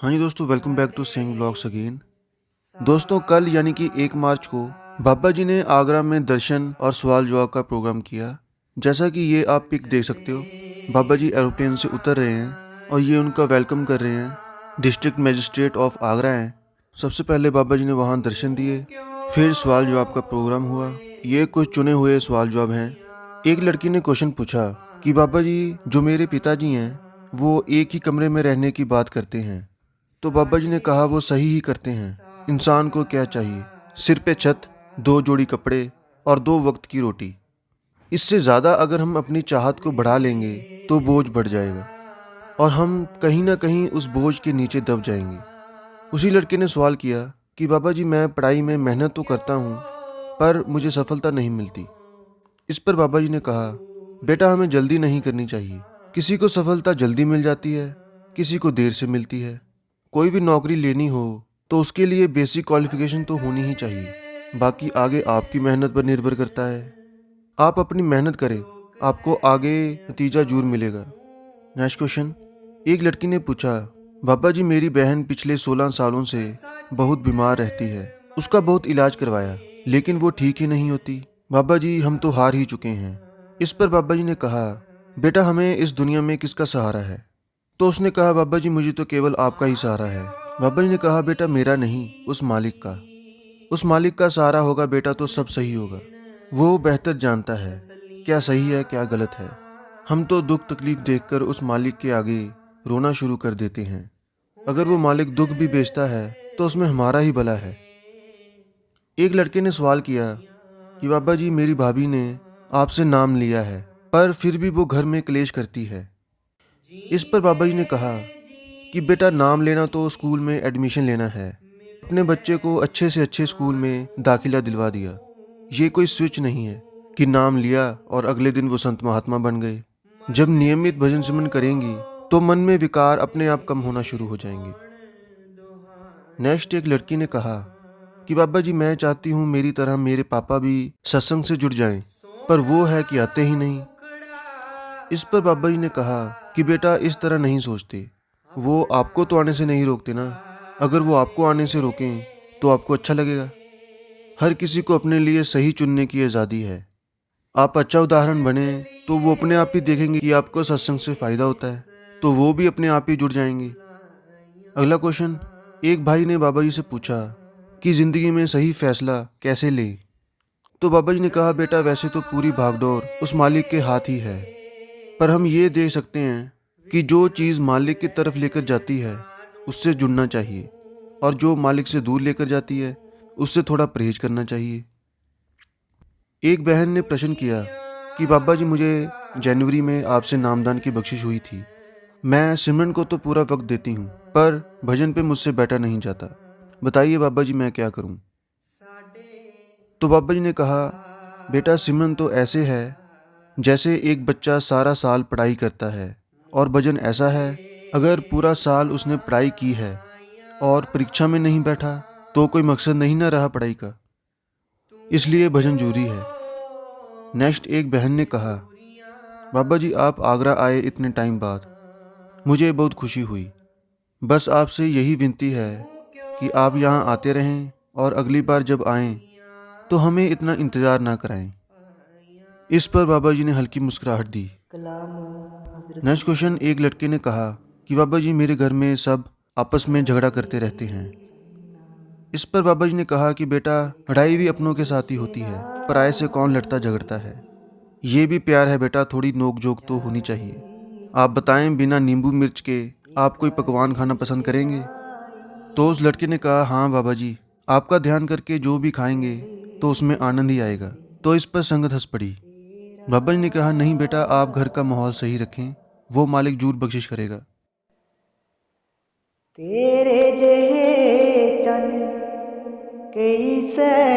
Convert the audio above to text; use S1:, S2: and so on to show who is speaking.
S1: हाँ जी दोस्तों, welcome back to Singh vlogs again. दोस्तों, कल यानी कि 1 मार्च को बाबा जी ने आगरा में दर्शन और सवाल जवाब का प्रोग्राम किया। जैसा कि ये आप पिक देख सकते हो, बाबा जी एरोप्लेन से उतर रहे हैं और ये उनका वेलकम कर रहे हैं। डिस्ट्रिक्ट मजिस्ट्रेट ऑफ आगरा हैं। सबसे पहले बाबा जी ने वहाँ दर्शन दिए, फिर सवाल जवाब का प्रोग्राम हुआ। ये कुछ चुने हुए सवाल जवाब हैं। एक लड़की ने क्वेश्चन पूछा कि बाबा जी, जो मेरे पिताजी हैं वो एक ही कमरे में रहने की बात करते हैं, तो बाबा जी ने कहा वो सही ही करते हैं। इंसान को क्या चाहिए? सिर पे छत, 2 जोड़ी कपड़े और 2 वक्त की रोटी। इससे ज़्यादा अगर हम अपनी चाहत को बढ़ा लेंगे तो बोझ बढ़ जाएगा और हम कहीं ना कहीं उस बोझ के नीचे दब जाएंगे। उसी लड़के ने सवाल किया कि बाबा जी, मैं पढ़ाई में मेहनत तो करता हूँ पर मुझे सफलता नहीं मिलती। इस पर बाबा जी ने कहा, बेटा, हमें जल्दी नहीं करनी चाहिए। किसी को सफलता जल्दी मिल जाती है, किसी को देर से मिलती है। कोई भी नौकरी लेनी हो तो उसके लिए बेसिक क्वालिफिकेशन तो होनी ही चाहिए। बाकी आगे आपकी मेहनत पर निर्भर करता है। आप अपनी मेहनत करें, आपको आगे नतीजा जरूर मिलेगा। Next question. एक लड़की ने पूछा, बाबा जी, मेरी बहन पिछले 16 सालों से बहुत बीमार रहती है। उसका बहुत इलाज करवाया लेकिन वो ठीक ही नहीं होती। बाबा जी, हम तो हार ही चुके हैं। इस पर बाबा जी ने कहा, बेटा, हमें इस दुनिया में किसका सहारा है? तो उसने कहा, बाबा जी, मुझे तो केवल आपका ही सहारा है। बाबा जी ने कहा, बेटा, मेरा नहीं, उस मालिक का। उस मालिक का सहारा होगा बेटा तो सब सही होगा। वो बेहतर जानता है क्या सही है क्या गलत है। हम तो दुख तकलीफ देखकर उस मालिक के आगे रोना शुरू कर देते हैं। अगर वो मालिक दुख भी बेचता है तो उसमें हमारा ही भला है। एक लड़के ने सवाल किया कि बाबा जी, मेरी भाभी ने आपसे नाम लिया है पर फिर भी वो घर में क्लेश करती है। इस पर बाबा जी ने कहा कि बेटा, नाम लेना तो स्कूल में एडमिशन लेना है। अपने बच्चे को अच्छे से अच्छे स्कूल में दाखिला दिलवा दिया। ये कोई स्विच नहीं है कि नाम लिया और अगले दिन वो संत महात्मा बन गए। जब नियमित भजन सिमरन करेंगी तो मन में विकार अपने आप कम होना शुरू हो जाएंगे। नेक्स्ट, एक लड़की ने कहा कि बाबा जी, मैं चाहती हूँ मेरी तरह मेरे पापा भी सत्संग से जुड़ जाएं, पर वो है कि आते ही नहीं। इस पर बाबा जी ने कहा कि बेटा, इस तरह नहीं सोचते। वो आपको तो आने से नहीं रोकते ना। अगर वो आपको आने से रोकें तो आपको अच्छा लगेगा। हर किसी को अपने लिए सही चुनने की आज़ादी है। आप अच्छा उदाहरण बने तो वो अपने आप ही देखेंगे कि आपको सत्संग से फ़ायदा होता है, तो वो भी अपने आप ही जुड़ जाएंगे। अगला क्वेश्चन। एक भाई ने बाबा जी से पूछा कि ज़िंदगी में सही फैसला कैसे लें। तो बाबा जी ने कहा, बेटा, वैसे तो पूरी भागदौड़ उस मालिक के हाथ ही है, पर हम ये देख सकते हैं कि जो चीज़ मालिक की तरफ लेकर जाती है उससे जुड़ना चाहिए और जो मालिक से दूर लेकर जाती है उससे थोड़ा परहेज करना चाहिए। एक बहन ने प्रश्न किया कि बाबा जी, मुझे जनवरी में आपसे नामदान की बख्शिश हुई थी। मैं सिमरन को तो पूरा वक्त देती हूँ पर भजन पे मुझसे बैठा नहीं जाता। बताइए बाबा जी, मैं क्या करूँ? तो बाबा जी ने कहा, बेटा, सिमरन तो ऐसे है जैसे एक बच्चा सारा साल पढ़ाई करता है और भजन ऐसा है, अगर पूरा साल उसने पढ़ाई की है और परीक्षा में नहीं बैठा तो कोई मकसद नहीं ना रहा पढ़ाई का। इसलिए भजन जरूरी है। नेक्स्ट, एक बहन ने कहा, बाबा जी, आप आगरा आए इतने टाइम बाद, मुझे बहुत खुशी हुई। बस आपसे यही विनती है कि आप यहाँ आते रहें और अगली बार जब आएं तो हमें इतना इंतज़ार ना कराएं। इस पर बाबा जी ने हल्की मुस्कुराहट दी। Next question. एक लड़के ने कहा कि बाबा जी, मेरे घर में सब आपस में झगड़ा करते रहते हैं। इस पर बाबा जी ने कहा कि बेटा, लड़ाई भी अपनों के साथ ही होती है, पराये से कौन लड़ता झगड़ता है। ये भी प्यार है बेटा, थोड़ी नोक झोंक तो होनी चाहिए। आप बताएं, बिना नींबू मिर्च के आप कोई पकवान खाना पसंद करेंगे? तो उस लड़के ने कहा, हाँ बाबा जी, आपका ध्यान करके जो भी खाएंगे तो उसमें आनंद ही आएगा। तो इस पर संगत हंस पड़ी। बाबा जी ने कहा, नहीं बेटा, आप घर का माहौल सही रखें, वो मालिक जरूर बख्शिश करेगा।
S2: तेरे जेहे चन कई सै